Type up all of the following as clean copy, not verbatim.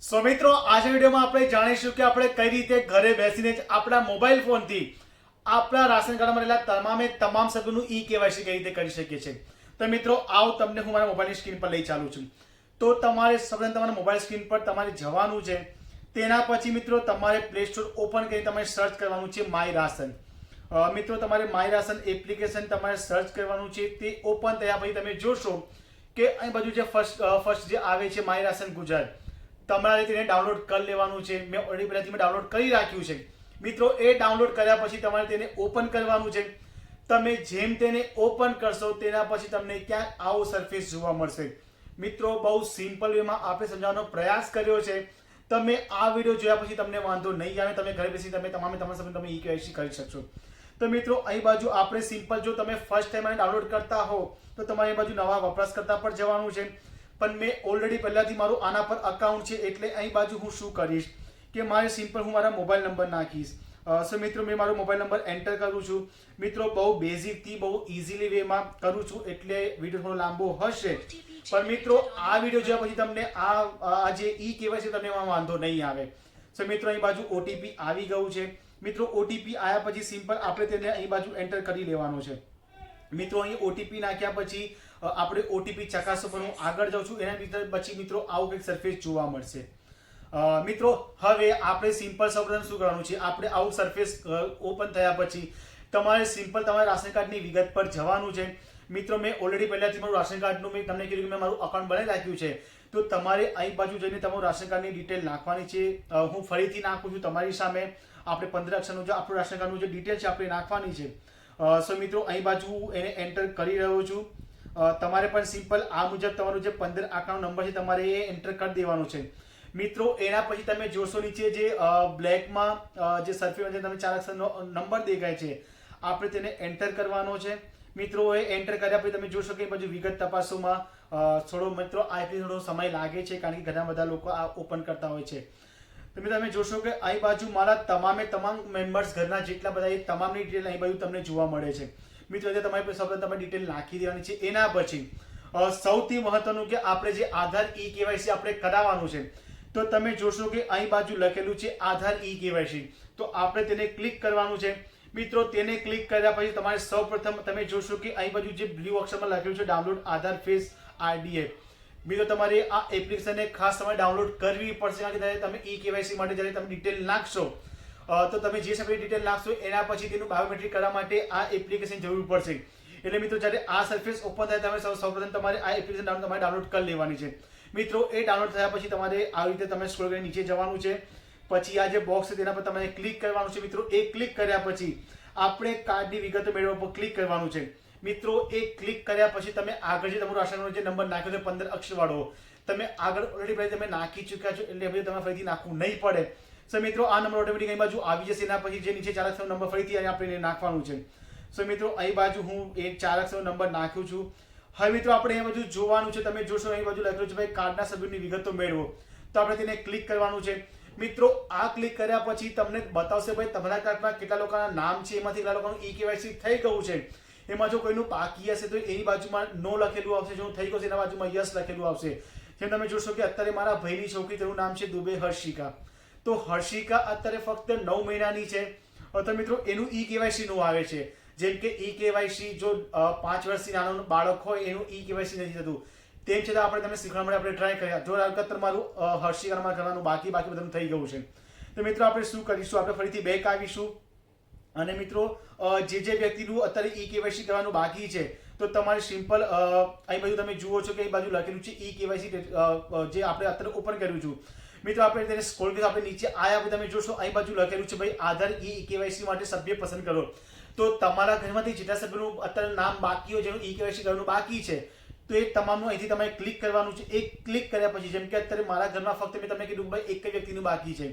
મિત્રો આજના વિડીયોમાં આપણે જાણીશું કે આપણે કઈ રીતે ઘરે બેસીને જ આપણા મોબાઈલ ફોનથી આપણા રાશન કાર્ડમાં રહેલા તમામ સભ્યોનું ઈ કેવાયસી કઈ રીતે કરી શકીએ છીએ। તો મિત્રો આવો તમને હું મારા મોબાઈલની સ્ક્રીન પર લઈ ચાલું છું। તો તમારે સૌપ્રથમ તમારા મોબાઈલ સ્ક્રીન પર તમારે જવાનું છે। તેના પછી મિત્રો તમારે પ્લે સ્ટોર ઓપન કરી તમારે સર્ચ કરવાનું છે માય રાશન। મિત્રો તમારે માય રાશન એપ્લિકેશન તમારે સર્ચ કરવાનું છે। તે ઓપન થયા પછી તમે જોશો કે અહીં બાજુ જે ફર્સ્ટ જે આવે છે માય રાશન ગુજરાત, તમારે તેને ડાઉનલોડ કરી લેવાનું છે। મેં ઓલરેડી પહેલાથી ડાઉનલોડ કરી રાખ્યું છે। મિત્રો એ ડાઉનલોડ કર્યા પછી તમારે તેને ઓપન કરવાનું છે। તમે જેમ તેને ઓપન કરશો તેના પછી તમને ક્યાંક આવો સરફેસ જોવા મળશે। મિત્રો બહુ સિમ્પલ વેમાં આપણે સમજાવવાનો પ્રયાસ કર્યો છે। તમે આ વિડીયો જોયા પછી તમને વાંધો નહીં આવે, તમે ઘરે બેસી તમે તમામ તમે ઈ કેવાયસી કરી શકશો। તો મિત્રો અહીં બાજુ આપણે સિમ્પલ, જો તમે ફર્સ્ટ ટાઈમ ડાઉનલોડ કરતા હો તો તમારે અહીં બાજુ નવા વપરાશકર્તા પર જવાનું છે। પણ મેં ઓલરેડી પહેલાથી મારું આના પર અકાઉન્ટ છે, એટલે અહીં બાજુ હું શું કરીશ કે મારે સિમ્પલ હું મારા મોબાઈલ નંબર નાખીશ। સો મિત્રો મેં મારો મોબાઈલ નંબર એન્ટર કરું છું। મિત્રો બહુ બેઝિકથી બહુ ઇઝીલી વેમાં કરું છું, એટલે વિડીયો થોડો લાંબો હશે। પણ મિત્રો આ વિડીયો જોયા પછી તમને આ જે ઈ કેવાયસી તમને એમાં વાંધો નહીં આવે। સો મિત્રો અહીં બાજુ ઓટીપી આવી ગયું છે। મિત્રો ઓટીપી આવ્યા પછી સિમ્પલ આપણે તેને અહીં બાજુ એન્ટર કરી લેવાનો છે। મિત્રો અહીં ઓટીપી નાખ્યા પછી આપણે ઓટીપી ચકાસો પર હું આગળ જાઉં છું। એના પછી મિત્રો આવું કંઈક સરફેસ જોવા મળશે। મિત્રો હવે આપણે સિમ્પલ સૌપ્રથમ શું કરવાનું છે, આપણે આવું સરફેસ ઓપન થયા પછી તમારે સિમ્પલ તમારા રાશન કાર્ડની વિગત પર જવાનું છે। મિત્રો મેં ઓલરેડી પહેલાથી મારું રાશન કાર્ડનું મેં તમને કીધું કે મેં મારું અકાઉન્ટ બનાવી રાખ્યું છે। તો તમારે અહીં બાજુ જઈને તમારું રાશન કાર્ડની ડિટેલ નાખવાની છે। હું ફરીથી નાખું છું તમારી સામે। આપણે 15 અક્ષરનું જે આપણું રાશન કાર્ડનું જે ડિટેલ છે આપણે નાખવાની છે। સો મિત્રો અહીં બાજુ એને એન્ટર કરી રહ્યો છું। તમારે પણ સિમ્પલ આ મુજબ તમારું જે 15 આંકડાનો નંબર છે તમારે એ એન્ટર કરી દેવાનો છે। મિત્રો એના પછી તમે જોશો નીચે જે બ્લેકમાં જે સરફેસ છે તમે 4 અક્ષરનો નંબર દેખાય છે, આપણે તેને એન્ટર કરવાનો છે। મિત્રો એ એન્ટર કર્યા પછી તમે જોશો કે બાજુ વિગત તપાસોમાં થોડો મિત્રો આ થોડો સમય લાગે છે, કારણ કે ઘણા બધા લોકો આ ઓપન કરતા હોય છે। તમે જોશો કે અહીં બાજુ મારા તમામ મેમ્બર્સ ઘરના જેટલા બધા એ તમામની ડિટેલ અહીં બાજુ તમને જોવા મળે છે। મિત્રો તમારી સૌપ્રથમ તમારી ડિટેલ નાખી દેવાની છે। એના પછી સૌથી મહત્વનું કે આપણે જે આધાર ઈ કેવાયસી આપણે કરાવવાનું છે, તો તમે જોશો કે અહીં બાજુ લખેલું છે આધાર ઈ કેવાયસી, તો આપણે તેને ક્લિક કરવાનું છે। મિત્રો તેને ક્લિક કર્યા પછી તમારે સૌપ્રથમ તમે જોશો કે અહીં બાજુ જે બ્લુ અક્ષરમાં લખેલું છે ડાઉનલોડ આધાર ફેસ આરડીએફ, મિત્રો તમારે આ એપ્લિકેશનને ખાસ તમારે ડાઉનલોડ કરવી પડશે, કારણ કે જ્યારે તમે ઈ કેવાયસી માટે જ્યારે તમે ડિટેલ નાખશો તો તમે જે સમયે ડિટેલ નાખશો એના પછી તેનું બાયોમેટ્રિક કરવા માટે આ એપ્લિકેશન જરૂર પડશે। એટલે મિત્રો જ્યારે આ સરફેસ ઓપન થાય તમે સૌપ્રથમ તમારે આ એપ્લિકેશન તમારે ડાઉનલોડ કરી લેવાની છે। મિત્રો એ ડાઉનલોડ થયા પછી તમારે આવી રીતે તમે સ્ક્રોલ કરી નીચે જવાનું છે। પછી આ જે બોક્સ છે તેના પર તમારે ક્લિક કરવાનું છે। મિત્રો એ ક્લિક કર્યા પછી આપણે કાર્ડની વિગતો મેળવવા પર ક્લિક કરવાનું છે। મિત્રો એ ક્લિક કર્યા પછી તમે આગળ જે તમારું રાશન જે નંબર નાખ્યો છે 15 અક્ષરવાળો, તમે આગળ ઓલરેડી તમે નાખી ચૂક્યા છો, એટલે હવે તમારે ફરીથી નાખવું નહીં પડે। સો મિત્રો આ નંબર ઓટોમેટિક અહીં બાજુ આવી જશે। એના પછી જે નીચે 4 અક્ષરનો નંબર ફરીથી આપણે નાખવાનું છે। સો મિત્રો અહીં બાજુ હું એ 4 અક્ષરનો નંબર નાખ્યું છું। હવે મિત્રો આપણે અહીં બાજુ જોવાનું છે, તમે જોશો અહીં બાજુ લખેલું છે ભાઈ કાર્ડના સભ્યોની વિગતો મેળવો, તો આપણે તેને ક્લિક કરવાનું છે। મિત્રો આ ક્લિક કર્યા પછી તમને બતાવશે ભાઈ તમારા કાર્ડમાં કેટલા લોકોના નામ છે, એમાંથી કેટલા લોકોનું ઈ કેવાયસી થઈ ગયું છે। એમાં જો કોઈનું બાકી હશે તો એની બાજુમાં નો લખેલું આવશે, જો થઈ ગયું છે એના બાજુમાં યસ લખેલું આવશે। જેમ તમે જોશો કે અત્યારે મારા ભાઈની છોકરી, તેનું નામ છે દુબે હર્ષિકા, તો હર્ષિકા અત્યારે ફક્ત 9 મહિનાની છે। તો મિત્રો એનું ઈ કેવાયસી નું આવે છે। જેમ કે ઈ કેવાયસી જો 5 વર્ષથી નાનો બાળક હોય એનું ઈ કેવાયસી નથી થતું, તેમ છતાં આપણે તમને શીખવા માટે આપણે ટ્રાય કર્યા। જો અલબત્ત મારું હર્ષિકામાં કરવાનું બાકી બધું થઈ ગયું છે, તો મિત્રો આપણે શું કરીશું, આપણે ફરીથી બેક આવીશું અને મિત્રો જે વ્યક્તિનું અત્યારે ઈ કેવાયસી કરવાનું બાકી છે, તો તમારે સિમ્પલ અહીં બાજુ તમે જુઓ છો કે અહીં બાજુ લખેલું છે ઈ કેવાયસી જે આપણે અત્યારે ઓપન કર્યું છું। મિત્રો આપણે તેને સ્ક્રોલ કરી આપણે નીચે આયા પછી તમે જોશો અહીં બાજુ લખેલું છે ભાઈ આધાર ઈ કેવાયસી માટે સભ્ય પસંદ કરો। તો તમારા ઘરમાંથી જેટલા સભ્યોનું અત્યારે નામ બાકી હોય, જેનું ઈ કેવાયસી કરવાનું બાકી છે, તો એ તમામનું અહીંથી તમારે ક્લિક કરવાનું છે। એ ક્લિક કર્યા પછી જેમ કે અત્યારે મારા ઘરમાં ફક્ત મેં તમને કીધું ભાઈ એક જ વ્યક્તિનું બાકી છે,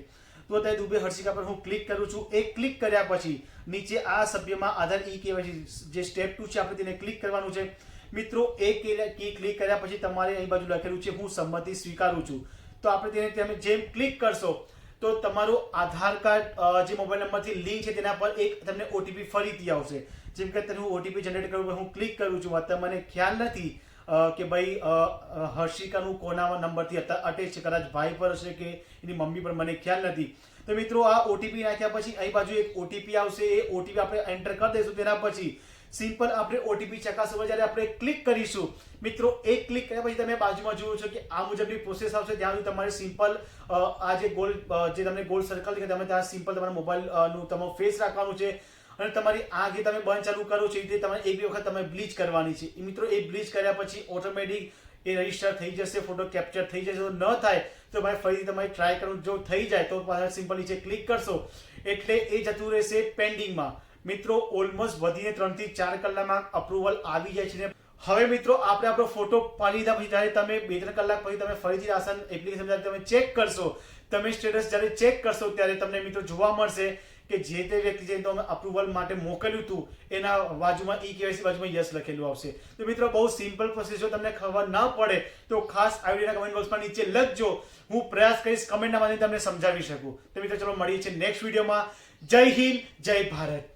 તો અત્યારે દુબે હર્ષિકા પર હું ક્લિક કરું છું। એ ક્લિક કર્યા પછી નીચે આ સભ્યમાં આધાર ઈ કેવાયસી જે સ્ટેપ 2 છે આપણે તેને ક્લિક કરવાનું છે। મિત્રો એ ક્લિક કર્યા પછી તમારે અહીં બાજુ લખેલું છે હું સંમતિ સ્વીકારું છું, તો આપણે તેને જેમ ક્લિક કરશો તો તમારું આધાર કાર્ડ જે મોબાઈલ નંબરથી લિંક છે તેના પર એક તમને ઓટીપી ફરીથી આવશે। જેમ કે હું ઓટીપી જનરેટ કરું હું ક્લિક કરું છું, અત્યારે મને ખ્યાલ નથી કે ભાઈ હર્ષિકાનું કોના નંબરથી અટેચ છે, કદાચ ભાઈ પર હશે કે એની મમ્મી પર, મને ખ્યાલ નથી. તો મિત્રો આ ઓટીપી નાખ્યા પછી અહીં બાજુ એક ઓટીપી આવશે, એ ઓટીપી આપણે એન્ટર કરી દઈશું. તેના પછી સિમ્પલ આપણે ઓટીપી ચકાસવા જ્યારે આપણે ક્લિક કરીશું મિત્રો, એ ક્લિક કર્યા પછી તમે બાજુમાં જુઓ છો કે આ મુજબની પ્રોસેસ આવશે. ત્યાં સુધી તમારે સિમ્પલ આ જે તમને ગોલ્ડ સર્કલ દેખાય તમે ત્યાં સિમ્પલ તમારા મોબાઈલનું તમારું ફેસ રાખવાનું છે અને તમારી આંખ જે તમે બંધ ચાલુ કરો છો એ રીતે તમારે એક બે વખત તમે બ્લીચ કરવાની છે. મિત્રો એ બ્લીચ કર્યા પછી ઓટોમેટિક એ રજીસ્ટર થઈ જશે, ફોટો કેપ્ચર થઈ જશે. ન થાય તો ભાઈ ફરીથી તમારે ટ્રાય કરવું. જો થઈ જાય તો સિમ્પલ નીચે ક્લિક કરશો એટલે એ જતું રહેશે પેન્ડિંગમાં. મિત્રો ઓલમોસ્ટ વધીને 3 થી 4 કલાકમાં અપ્રુવલ આવી જાય છે. હવે મિત્રો આપણે આપણો ફોટો પાડી લીધા પછી જ્યારે તમે 2-3 કલાક પછી તમે ફરીથી રાશન એપ્લિકેશન જ્યારે તમે ચેક કરશો, તમે સ્ટેટસ જ્યારે ચેક કરશો ત્યારે તમને મિત્રો જોવા મળશે કે જે તે વ્યક્તિ જે તમે અપ્રુવલ માટે મોકલ્યું હતું એના બાજુમાં ઈ-કેવાયસી બાજુમાં યસ લખેલું આવશે. તો મિત્રો બહુ સિમ્પલ પ્રોસેસ, જો તમને ખબર ના પડે તો ખાસ આ વિડીયોના કમેન્ટ બોક્સમાં નીચે લખજો. હું પ્રયાસ કરીશ કમેન્ટના માધ્યમથી તમને સમજાવી શકું. તો મિત્રો ચલો મળીએ છીએ નેક્સ્ટ વિડીયોમાં. જય હિન્દ, જય ભારત.